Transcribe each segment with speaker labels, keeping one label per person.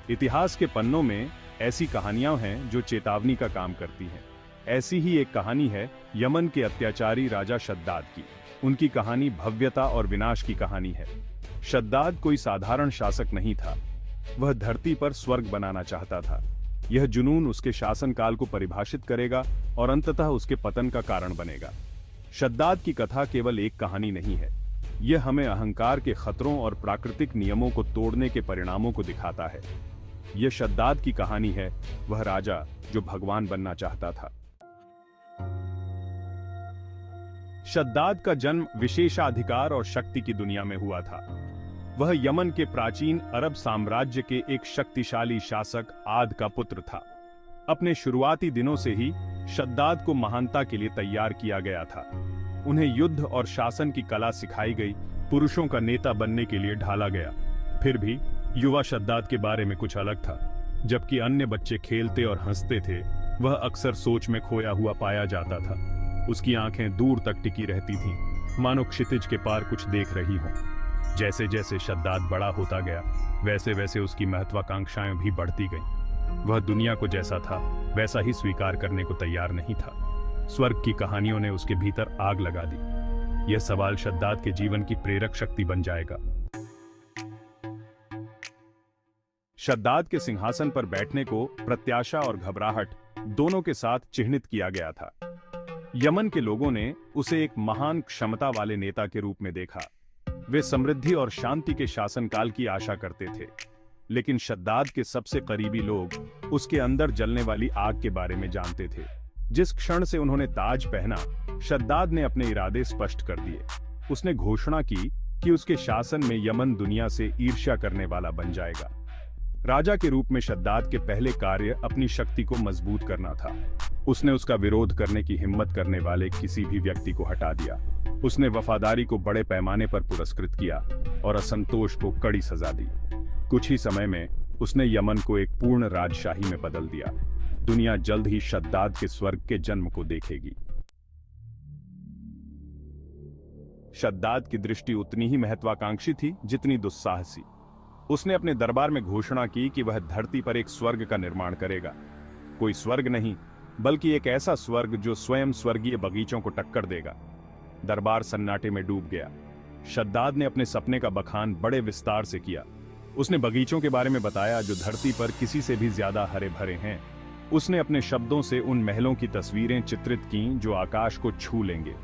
Speaker 1: इतिहास के पन्नों में ऐसी कहानियां हैं जो चेतावनी का काम करती हैं। ऐसी ही एक कहानी है यमन के अत्याचारी राजा शद्दाद की। उनकी कहानी भव्यता और विनाश की कहानी है। शद्दाद कोई साधारण शासक नहीं था। वह धरती पर स्वर्ग बनाना चाहता था। यह जुनून उसके शासनकाल को परिभाषित करेगा और अंततः उसके पतन का कारण बनेगा। शद्दाद की कथा केवल एक कहानी नहीं है। यह हमें अहंकार के खतरों और प्राकृतिक नियमों को तोड़ने के परिणामों को दिखाता है। यह शद्दाद की कहानी है, वह राजा जो भगवान बनना चाहता था। शद्दाद का जन्म विशेषाधिकार और शक्ति की दुनिया में हुआ था। वह यमन के प्राचीन अरब साम्राज्य के एक शक्तिशाली शासक आद का पुत्र था। अपने शुरुआती दिनों से ही शद्दाद को महानता के लिए तैयार किया गया था। उन्हें युद्ध और शासन की कला सिखाई गई, पुरुषों का नेता बनने के लिए ढाला गया। फिर भी युवा शद्दाद के बारे में कुछ अलग था। जबकि अन्य बच्चे खेलते और हंसते थे, वह अक्सर सोच में खोया हुआ पाया जाता था। उसकी आंखें दूर तक टिकी रहती थीं, मानो क्षितिज के पार कुछ देख रही हों। जैसे जैसे शद्दाद बड़ा होता गया, वैसे वैसे उसकी महत्वाकांक्षाएं भी बढ़ती गईं। वह दुनिया को जैसा था वैसा ही स्वीकार करने को तैयार नहीं था। स्वर्ग की कहानियों ने उसके भीतर आग लगा दी। यह सवाल शद्दाद के जीवन की प्रेरक शक्ति बन जाएगा। शद्दाद के सिंहासन पर बैठने को प्रत्याशा और घबराहट दोनों के साथ चिह्नित किया गया था। यमन के लोगों ने उसे एक महान क्षमता वाले नेता के रूप में देखा। वे समृद्धि और शांति के शासनकाल की आशा करते थे। लेकिन शद्दाद के सबसे करीबी लोग उसके अंदर जलने वाली आग के बारे में जानते थे। जिस क्षण से उन्होंने ताज पहना, शद्दाद ने अपने इरादे स्पष्ट कर दिए। उसने घोषणा की कि उसके शासन में यमन दुनिया से ईर्ष्या करने वाला बन जाएगा। राजा के रूप में शद्दाद के पहले कार्य अपनी शक्ति को मजबूत करना था। उसने उसका विरोध करने की हिम्मत करने वाले किसी भी व्यक्ति को हटा दिया। उसने वफादारी को बड़े पैमाने पर पुरस्कृत किया और असंतोष को कड़ी सजा दी। कुछ ही समय में उसने यमन को एक पूर्ण राजशाही में बदल दिया। दुनिया जल्द ही शद्दाद के स्वर्ग के जन्म को देखेगी। शद्दाद की दृष्टि उतनी ही महत्वाकांक्षी थी जितनी दुस्साहसी। उसने अपने दरबार में घोषणा की कि वह धरती पर एक स्वर्ग का निर्माण करेगा। कोई स्वर्ग नहीं, बल्कि एक ऐसा स्वर्ग जो स्वयं स्वर्गीय बगीचों को टक्कर देगा। दरबार सन्नाटे में डूब गया। शद्दाद ने अपने सपने का बखान बड़े विस्तार से किया। उसने बगीचों के बारे में बताया जो धरती पर किसी से भी ज्यादा हरे भरे हैं। उसने अपने शब्दों से उन महलों की तस्वीरें चित्रित कीं जो आकाश को छू लेंगे।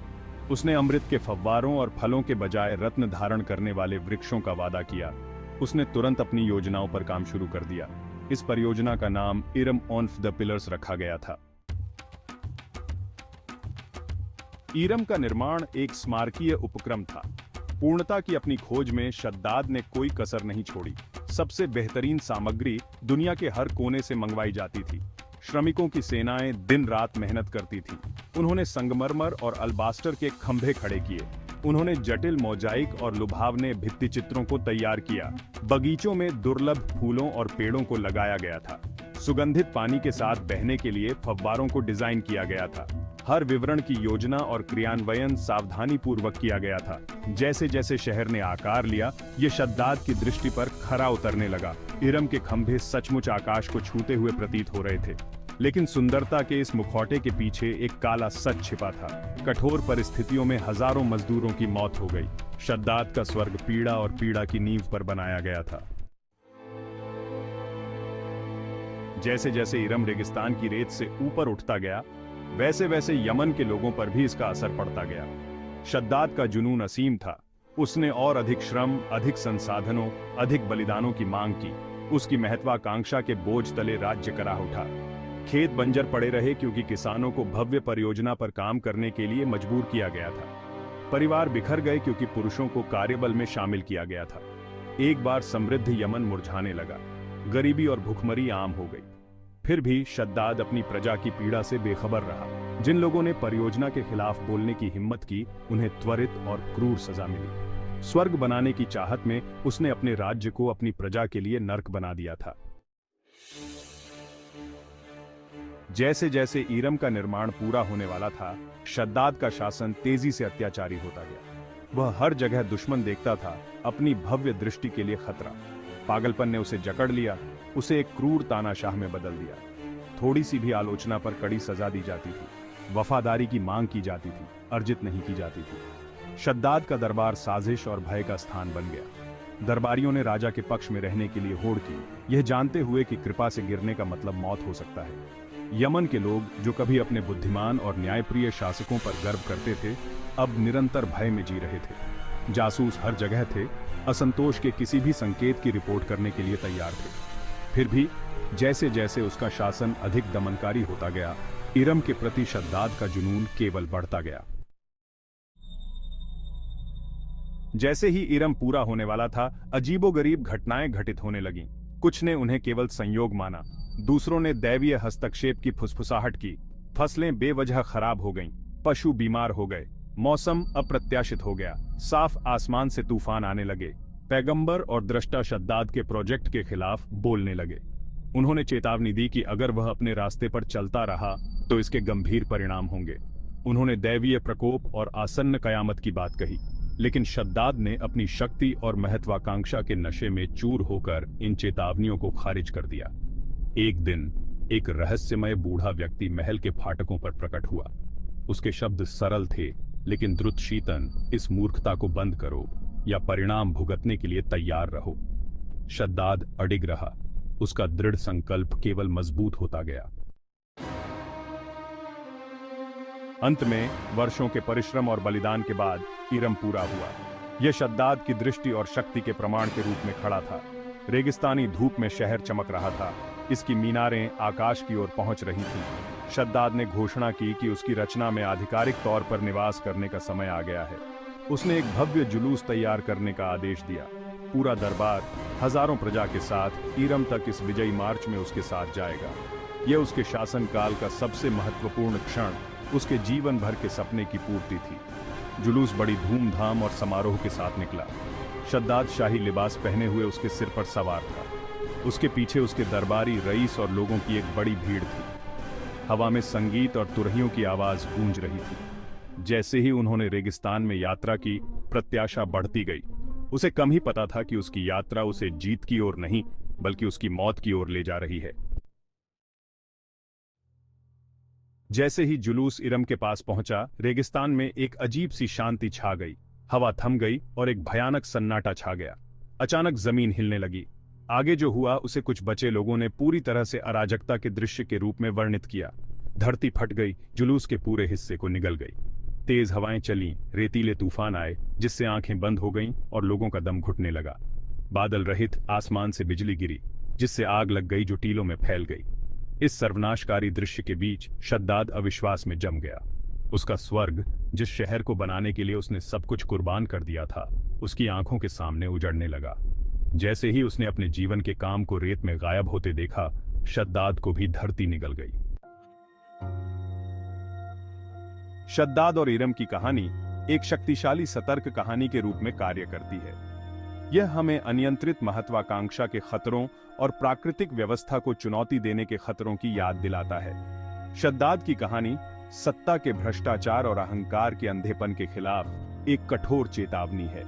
Speaker 1: उसने अमृत के फव्वारों और फलों के बजाय रत्न धारण करने वाले वृक्षों का वादा किया। उसने तुरंत अपनी योजनाओं पर काम शुरू कर दिया। इस परियोजना का नाम इरम ऑन द पिलर्स रखा गया था। इरम का निर्माण एक स्मारकीय उपक्रम था। पूर्णता की अपनी खोज में शद्दाद ने कोई कसर नहीं छोड़ी। सबसे बेहतरीन सामग्री दुनिया के हर कोने से मंगवाई जाती थी। श्रमिकों की सेनाएं दिन रात मेहनत करती थीं। उन्होंने संगमरमर और अल्बास्टर के खंभे खड़े किए। उन्होंने जटिल मोजाइक और लुभावने भित्ति चित्रों को तैयार किया। बगीचों में दुर्लभ फूलों और पेड़ों को लगाया गया था। सुगंधित पानी के साथ बहने के लिए फव्वारों को डिजाइन किया गया था। हर विवरण की योजना और क्रियान्वयन सावधानी पूर्वक किया गया था। जैसे जैसे शहर ने आकार लिया, ये शद्दाद की दृष्टि पर खरा उतरने लगा। इरम के खंभे सचमुच आकाश को छूते हुए प्रतीत हो रहे थे। लेकिन सुंदरता के इस मुखौटे के पीछे एक काला सच छिपा था। कठोर परिस्थितियों में हजारों मजदूरों की मौत हो गई। शद्दाद का स्वर्ग पीड़ा और पीड़ा की नींव पर बनाया गया था। जैसे जैसे इरम रेगिस्तान की रेत से ऊपर उठता गया, वैसे वैसे यमन के लोगों पर भी इसका असर पड़ता गया। शद्दाद का जुनून असीम था। उसने और अधिक श्रम, अधिक संसाधनों, अधिक बलिदानों की मांग की। उसकी महत्वाकांक्षा के बोझ तले राज्य कराह उठा। खेत बंजर पड़े रहे क्योंकि किसानों को भव्य परियोजना पर काम करने के लिए मजबूर किया गया था। परिवार बिखर गए क्योंकि पुरुषों को कार्यबल में शामिल किया गया था। एक बार समृद्ध यमन मुरझाने लगा। गरीबी और भूखमरी आम हो गई। फिर भी शद्दाद अपनी प्रजा की पीड़ा से बेखबर रहा। जिन लोगों ने परियोजना के खिलाफ बोलने की हिम्मत की, उन्हें त्वरित और क्रूर सजा मिली। स्वर्ग बनाने की चाहत में उसने अपने राज्य को अपनी प्रजा के लिए नर्क बना दिया था। जैसे जैसे इरम का निर्माण पूरा होने वाला था, शद्दाद का शासन तेजी से अत्याचारी होता गया। वह हर जगह दुश्मन देखता था, अपनी भव्य दृष्टि के लिए खतरा। पागलपन ने उसे जकड़ लिया, उसे एक क्रूर तानाशाह में बदल दिया। थोड़ी सी भी आलोचना पर कड़ी सजा दी जाती थी, वफादारी की मांग की जाती थी, अर्जित नहीं की जाती थी। शद्दाद का दरबार साजिश और भय का स्थान बन गया। दरबारियों ने राजा के पक्ष में रहने के लिए होड़ की, यह जानते हुए कि कृपा से गिरने का मतलब मौत हो सकता है। यमन के लोग, जो कभी अपने बुद्धिमान और न्यायप्रिय शासकों पर गर्व करते थे, अब निरंतर भय में जी रहे थे। जासूस हर जगह थे, असंतोष के किसी भी संकेत की रिपोर्ट करने के लिए तैयार थे। फिर भी जैसे जैसे उसका शासन अधिक दमनकारी होता गया, इरम के प्रति शद्दाद का जुनून केवल बढ़ता गया। जैसे ही इरम पूरा होने वाला था, अजीबोगरीब घटनाएं घटित होने लगीं। कुछ ने उन्हें केवल संयोग माना, दूसरों ने दैवीय हस्तक्षेप की फुसफुसाहट की। फसलें बेवजह खराब हो गईं, पशु बीमार हो गए, मौसम अप्रत्याशित हो गया, साफ आसमान से तूफान आने लगे। पैगंबर और दृष्टा शद्दाद के प्रोजेक्ट के खिलाफ बोलने लगे। उन्होंने चेतावनी दी कि अगर वह अपने रास्ते पर चलता रहा तो इसके गंभीर परिणाम होंगे। उन्होंने दैवीय प्रकोप और आसन्न कयामत की बात कही, लेकिन शद्दाद ने अपनी शक्ति और महत्वाकांक्षा के नशे में चूर होकर इन चेतावनियों को खारिज कर दिया। एक दिन एक रहस्यमय बूढ़ा व्यक्ति महल के फाटकों पर प्रकट हुआ। उसके शब्द सरल थे, लेकिन द्रुत शीतन, इस मूर्खता को बंद करो या परिणाम भुगतने के लिए तैयार रहो। शद्दाद अडिग रहा, उसका दृढ़ संकल्प केवल मजबूत होता गया। अंत में वर्षों के परिश्रम और बलिदान के बाद इरम पूरा हुआ। यह शद्दाद की दृष्टि और शक्ति के प्रमाण के रूप में खड़ा था। रेगिस्तानी धूप में शहर चमक रहा था, इसकी मीनारें आकाश की ओर पहुंच रही थीं। शद्दाद ने घोषणा की कि उसकी रचना में आधिकारिक तौर पर निवास करने का समय आ गया है। उसने एक भव्य जुलूस तैयार करने का आदेश दिया। पूरा दरबार हजारों प्रजा के साथ इरम तक इस विजयी मार्च में उसके साथ जाएगा। यह उसके शासनकाल का सबसे महत्वपूर्ण क्षण, उसके जीवन भर के सपने की पूर्ति थी। जुलूस बड़ी धूमधाम और समारोह के साथ निकला। शद्दाद शाही लिबास पहने हुए उसके सिर पर सवार था। उसके पीछे उसके दरबारी रईस और लोगों की एक बड़ी भीड़ थी। हवा में संगीत और तुरहियों की आवाज गूंज रही थी। जैसे ही उन्होंने रेगिस्तान में यात्रा की, प्रत्याशा बढ़ती गई। उसे कम ही पता था कि उसकी यात्रा उसे जीत की ओर नहीं, बल्कि उसकी मौत की ओर ले जा रही है। जैसे ही जुलूस इरम के पास पहुंचा, रेगिस्तान में एक अजीब सी शांति छा गई। हवा थम गई और एक भयानक सन्नाटा छा गया। अचानक जमीन हिलने लगी। आगे जो हुआ उसे कुछ बचे लोगों ने पूरी तरह से अराजकता के दृश्य के रूप में वर्णित किया। धरती फट गई, जुलूस के पूरे हिस्से को निगल गई। तेज हवाएं चलीं, रेतीले तूफान आए, जिससे आंखें बंद हो गईं और लोगों का दम घुटने लगा। बादल रहित आसमान से बिजली गिरी, जिससे आग लग गई जो टीलों में फैल गई। इस सर्वनाशकारी दृश्य के बीच शद्दाद अविश्वास में जम गया। उसका स्वर्ग, जिस शहर को बनाने के लिए उसने सब कुछ कुर्बान कर दिया था, उसकी आंखों के सामने उजड़ने लगा। जैसे ही उसने अपने जीवन के काम को रेत में गायब होते देखा, शद्दाद को भी धरती निगल गई। शद्दाद और इरम की कहानी एक शक्तिशाली सतर्क कहानी के रूप में कार्य करती है। यह हमें अनियंत्रित महत्वाकांक्षा के खतरों और प्राकृतिक व्यवस्था को चुनौती देने के खतरों की याद दिलाता है। शद्दाद की कहानी सत्ता के भ्रष्टाचार और अहंकार के अंधेपन के खिलाफ एक कठोर चेतावनी है।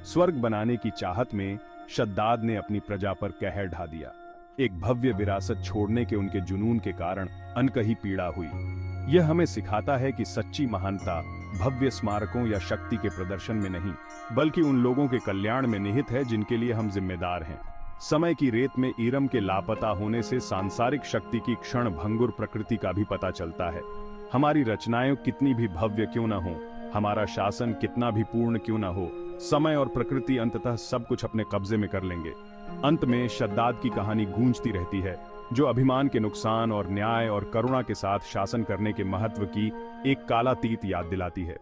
Speaker 1: स्वर्ग बनाने की चाहत में शद्दाद ने अपनी प्रजा पर कहर ढा दिया। एक भव्य विरासत छोड़ने के उनके जुनून के कारण अनकही पीड़ा हुई। यह हमें सिखाता है कि सच्ची महानता भव्य स्मारकों या शक्ति के प्रदर्शन में नहीं, बल्कि उन लोगों के कल्याण में निहित है जिनके लिए हम जिम्मेदार हैं। समय की रेत में इरम के लापता होने से सांसारिक शक्ति की क्षण भंगुर प्रकृति का भी पता चलता है। हमारी रचनाएं कितनी भी भव्य क्यों न हो, हमारा शासन कितना भी पूर्ण क्यों न हो, समय और प्रकृति अंततः सब कुछ अपने कब्जे में कर लेंगे। अंत में शद्दाद की कहानी गूंजती रहती है, जो अभिमान के नुकसान और न्याय और करुणा के साथ शासन करने के महत्व की एक कालातीत याद दिलाती है।